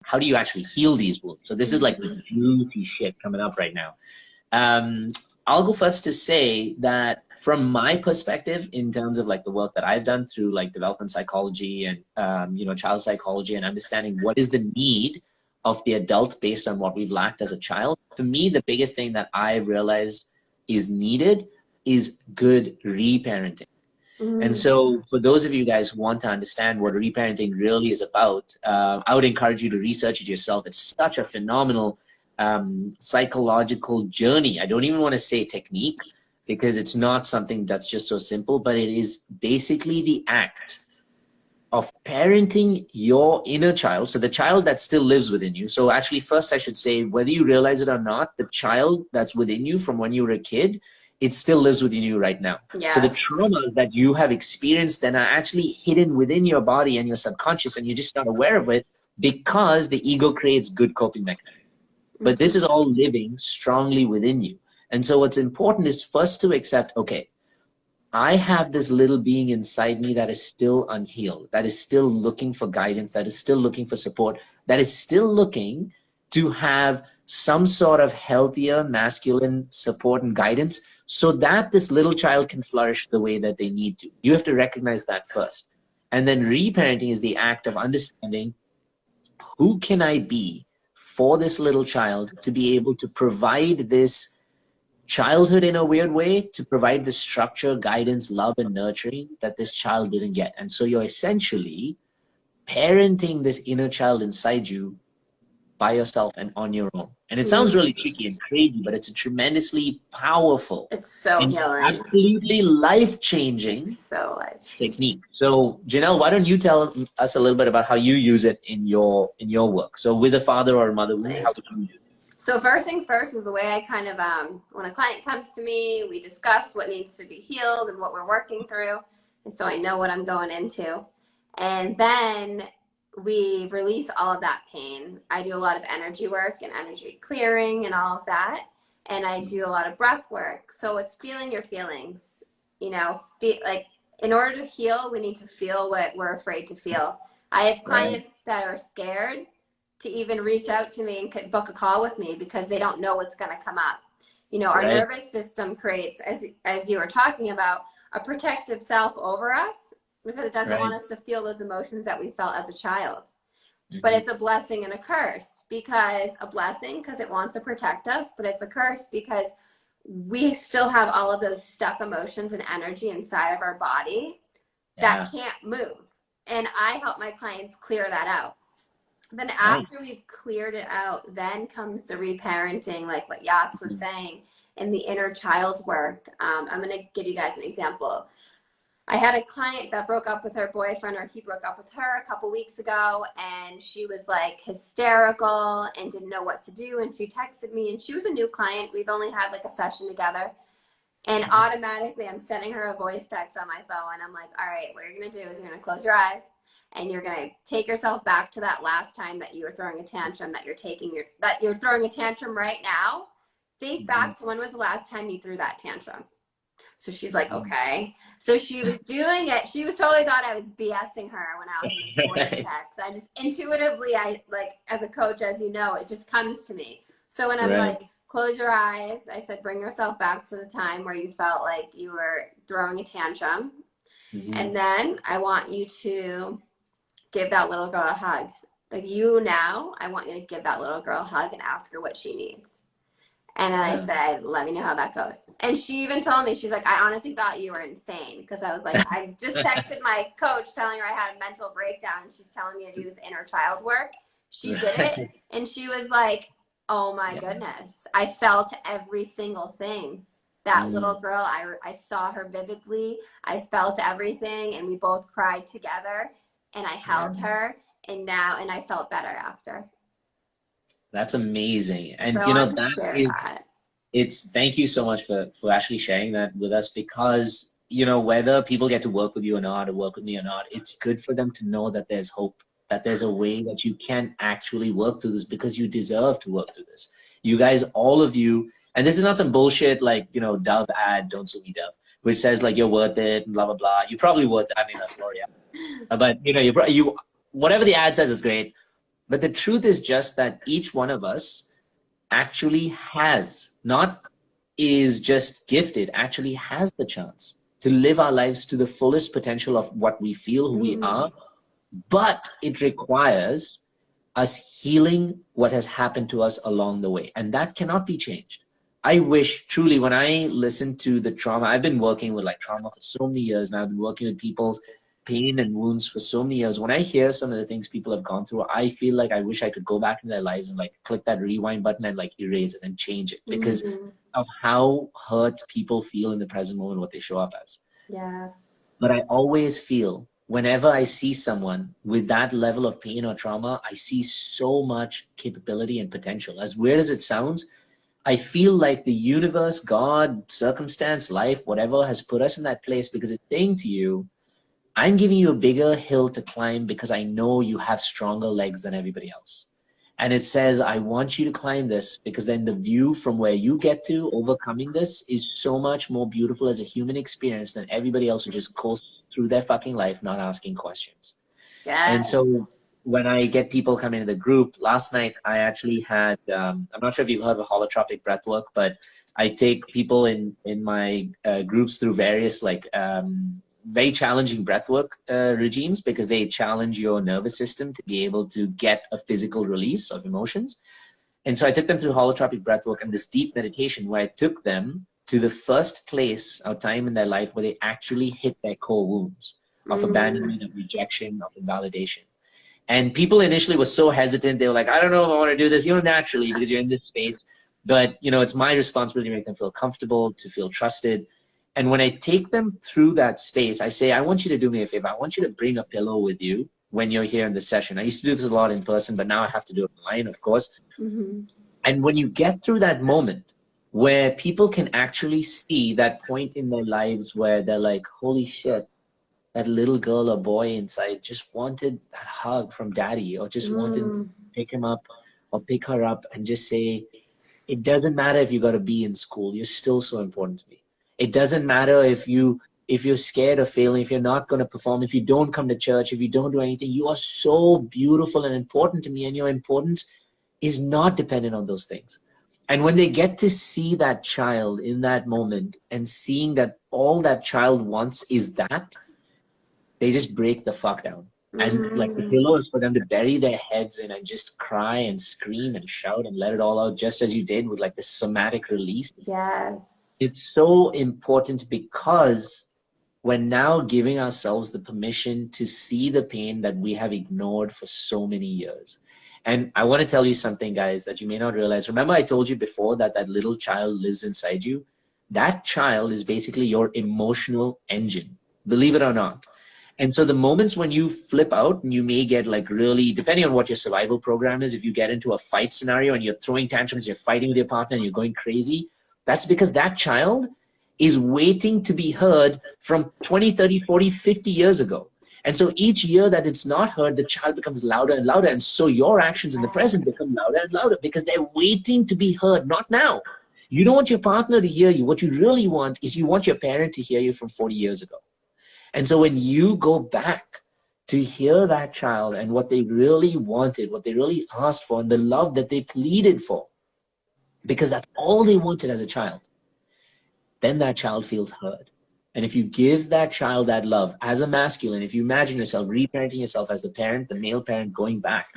how do you actually heal these wounds? So this is like the juicy shit coming up right now. I'll go first to say that from my perspective, in terms of like the work that I've done through like development psychology and, you know, child psychology and understanding what is the need of the adult based on what we've lacked as a child. To me, the biggest thing that I realized is needed is good reparenting. And so for those of you guys who want to understand what reparenting really is about, I would encourage you to research it yourself. It's such a phenomenal psychological journey. I don't even want to say technique because it's not something that's just so simple, but it is basically the act of parenting your inner child. So the child that still lives within you. So actually first I should say, whether you realize it or not, the child that's within you from when you were a kid, it still lives within you right now. Yes. So the traumas that you have experienced then are actually hidden within your body and your subconscious, and you're just not aware of it because the ego creates good coping mechanisms. But this is all living strongly within you. And so what's important is first to accept, okay, I have this little being inside me that is still unhealed, that is still looking for guidance, that is still looking for support, that is still looking to have some sort of healthier masculine support and guidance so that this little child can flourish the way that they need to. You have to recognize that first. And then reparenting is the act of understanding, who can I be for this little child to be able to provide this childhood in a weird way, to provide the structure, guidance, love, and nurturing that this child didn't get. And so you're essentially parenting this inner child inside you by yourself and on your own. And it sounds really tricky and crazy, but it's a tremendously powerful, it's so healing, absolutely life-changing technique. So Genell, why don't you tell us a little bit about how you use it in your work? So with a father or a mother, how do you use it? So first things first is the way I kind of, when a client comes to me, we discuss what needs to be healed and what we're working through. And so I know what I'm going into. And then we release all of that pain. I do a lot of energy work and energy clearing and all of that. And I do a lot of breath work. So it's feeling your feelings, you know, like in order to heal, we need to feel what we're afraid to feel. I have clients that are scared to even reach out to me and could book a call with me because they don't know what's going to come up. You know, our nervous system creates, as you were talking about, a protective self over us because it doesn't want us to feel those emotions that we felt as a child. But it's a blessing and a curse, because a blessing because it wants to protect us, but it's a curse because we still have all of those stuck emotions and energy inside of our body that can't move. And I help my clients clear that out. Then after we've cleared it out, then comes the reparenting, like what Yats was saying, and the inner child work. I'm going to give you guys an example. I had a client that broke up with her boyfriend, or he broke up with her a couple weeks ago, and she was like hysterical and didn't know what to do. And she texted me, and she was a new client. We've only had like a session together. And automatically I'm sending her a voice text on my phone. And I'm like, all right, what you're going to do is you're going to close your eyes. And you're going to take yourself back to that last time that you were throwing a tantrum, that you're throwing a tantrum right now. Think back to when was the last time you threw that tantrum. So she's like, okay. So she was doing it. She was totally thought I was BSing her when I was in this voice text. I just intuitively, I like, as a coach, as you know, it just comes to me. So when I'm like, close your eyes, I said, bring yourself back to the time where you felt like you were throwing a tantrum. And then I want you to give that little girl a hug. Like I want you to give that little girl a hug and ask her what she needs. And then I said, let me know how that goes. And she even told me, she's like, I honestly thought you were insane. Because I was like, I just texted my coach telling her I had a mental breakdown. And she's telling me to do this inner child work. She did it. And she was like, oh my goodness. I felt every single thing. That little girl, I saw her vividly. I felt everything. And we both cried together. And I held her, and I felt better after. That's amazing. And so you know, thank you so much for actually sharing that with us, because, you know, whether people get to work with you or not, or work with me or not, it's good for them to know that there's hope, that there's a way that you can actually work through this, because you deserve to work through this. You guys, all of you, and this is not some bullshit like, you know, Dove ad, don't sue me Dove, which says like you're worth it and blah, blah, blah. You're probably worth it. I mean, that's Gloria. But you know, whatever the ad says is great. But the truth is just that each one of us actually has, not is just gifted, actually has the chance to live our lives to the fullest potential of what we feel, who we are. But it requires us healing what has happened to us along the way. And that cannot be changed. I wish truly, when I listen to the trauma, I've been working with like trauma for so many years now. I've been working with people's pain and wounds for so many years. When I hear some of the things people have gone through, I feel like I wish I could go back in their lives and like click that rewind button and like erase it and change it because of how hurt people feel in the present moment, what they show up as. Yes. But I always feel whenever I see someone with that level of pain or trauma, I see so much capability and potential. As weird as it sounds, I feel like the universe, God, circumstance, life, whatever has put us in that place because it's saying to you, I'm giving you a bigger hill to climb because I know you have stronger legs than everybody else. And it says, I want you to climb this because then the view from where you get to overcoming this is so much more beautiful as a human experience than everybody else who just goes through their fucking life not asking questions. Yes. And so when I get people coming into the group, last night I actually had, I'm not sure if you've heard of holotropic breathwork, but I take people in my groups through various like very challenging breathwork regimes because they challenge your nervous system to be able to get a physical release of emotions. And so I took them through holotropic breathwork and this deep meditation where I took them to the first place or time in their life where they actually hit their core wounds of abandonment, of rejection, of invalidation. And people initially were so hesitant. They were like, I don't know if I want to do this, naturally because you're in this space. But, it's my responsibility to make them feel comfortable, to feel trusted. And when I take them through that space, I say, I want you to do me a favor. I want you to bring a pillow with you when you're here in the session. I used to do this a lot in person, but now I have to do it online, of course. And when you get through that moment where people can actually see that point in their lives where they're like, holy shit, that little girl or boy inside just wanted that hug from daddy or just wanted to pick him up or pick her up and just say, it doesn't matter if you got a B in school. You're still so important to me. It doesn't matter if you're scared of failing, if you're not going to perform, if you don't come to church, if you don't do anything. You are so beautiful and important to me, and your importance is not dependent on those things. And when they get to see that child in that moment and seeing that all that child wants is that, they just break the fuck down. And like the pillow is for them to bury their heads in and just cry and scream and shout and let it all out, just as you did with like the somatic release. Yes. It's so important because we're now giving ourselves the permission to see the pain that we have ignored for so many years. And I want to tell you something, guys, that you may not realize. Remember I told you before that that little child lives inside you? That child is basically your emotional engine, believe it or not. And so the moments when you flip out and you may get like really, depending on what your survival program is, if you get into a fight scenario and you're throwing tantrums, you're fighting with your partner and you're going crazy, that's because that child is waiting to be heard from 20, 30, 40, 50 years ago. And so each year that it's not heard, the child becomes louder and louder. And so your actions in the present become louder and louder because they're waiting to be heard, not now. You don't want your partner to hear you. What you really want is you want your parent to hear you from 40 years ago. And so when you go back to hear that child and what they really wanted, what they really asked for, and the love that they pleaded for, because that's all they wanted as a child, then that child feels heard. And if you give that child that love as a masculine, if you imagine yourself reparenting yourself as the parent, the male parent going back,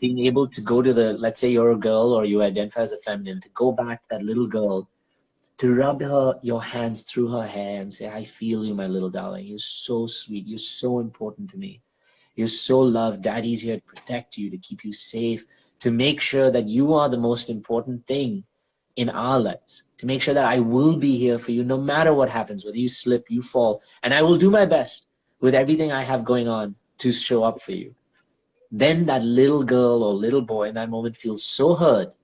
being able to go to the, let's say you're a girl or you identify as a feminine, to go back to that little girl, to rub your hands through her hair and say, I feel you, my little darling. You're so sweet. You're so important to me. You're so loved. Daddy's here to protect you, to keep you safe, to make sure that you are the most important thing in our lives, to make sure that I will be here for you no matter what happens, whether you slip, you fall, and I will do my best with everything I have going on to show up for you. Then that little girl or little boy in that moment feels so heard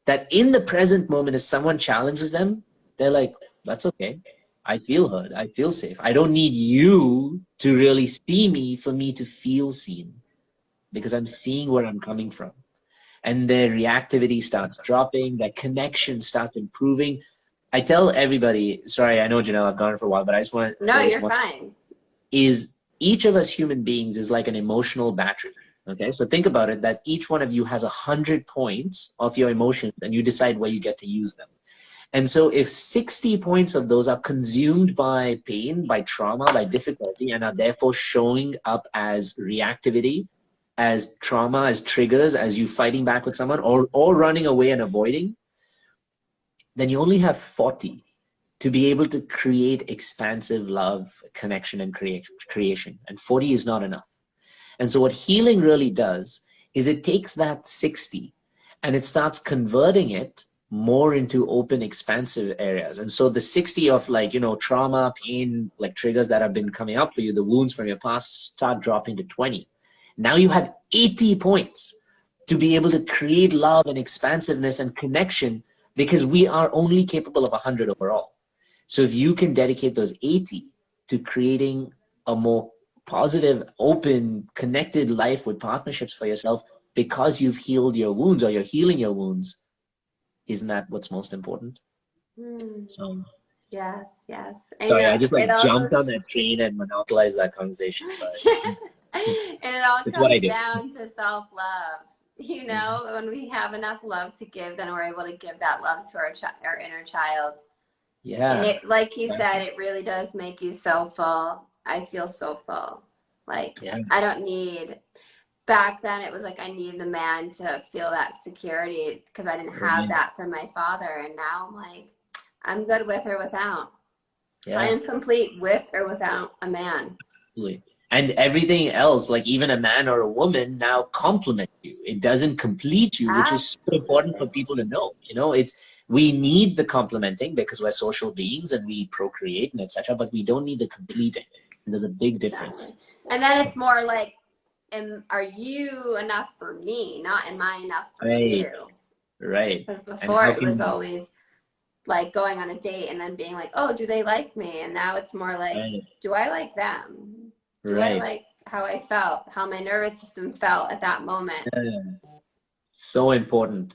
that in the present moment, if someone challenges them, they're like, that's okay. I feel heard. I feel safe. I don't need you to really see me for me to feel seen because I'm seeing where I'm coming from. And their reactivity starts dropping, their connection starts improving. I tell everybody, sorry, I know, Genell, I've gone on for a while, but I just want to... No, you're fine. Is each of us human beings is like an emotional battery. Okay, so think about it, that each one of you has 100 points of your emotions, and you decide where you get to use them. And so if 60 points of those are consumed by pain, by trauma, by difficulty, and are therefore showing up as reactivity, as trauma, as triggers, as you fighting back with someone, or running away and avoiding, then you only have 40 to be able to create expansive love, connection, and creation. And 40 is not enough. And so what healing really does is it takes that 60 and it starts converting it more into open, expansive areas. And so the 60 of, like, you know, trauma, pain, like triggers that have been coming up for you, the wounds from your past, start dropping to 20. Now you have 80 points to be able to create love and expansiveness and connection, because we are only capable of 100 overall. So if you can dedicate those 80 to creating a more positive, open, connected life with partnerships for yourself, because you've healed your wounds or you're healing your wounds, isn't that what's most important? Yes, yes. And Sorry, I just like it also, jumped on that train and monopolized that conversation, but and it all it's what I comes do. down to self-love. You know, when we have enough love to give, then we're able to give that love to our inner child. Yeah. And it, like you said, it really does make you so full. I feel so full. Like, Yeah. I don't need, back then it was like I needed a man to feel that security because I didn't have that from my father. And now I'm like, I'm good with or without. Yeah. I am complete with or without a man. And everything else, like even a man or a woman, now complements you. It doesn't complete you, which is so important for people to know. You know, we need the complementing because we're social beings and we procreate and etc. But we don't need the completing. There's a big difference. And then it's more like, are you enough for me? Not am I enough for you? Right. Because before it was always like going on a date and then being like, oh, do they like me? And now it's more like, do I like them? Do I like how I felt, how my nervous system felt at that moment? So important.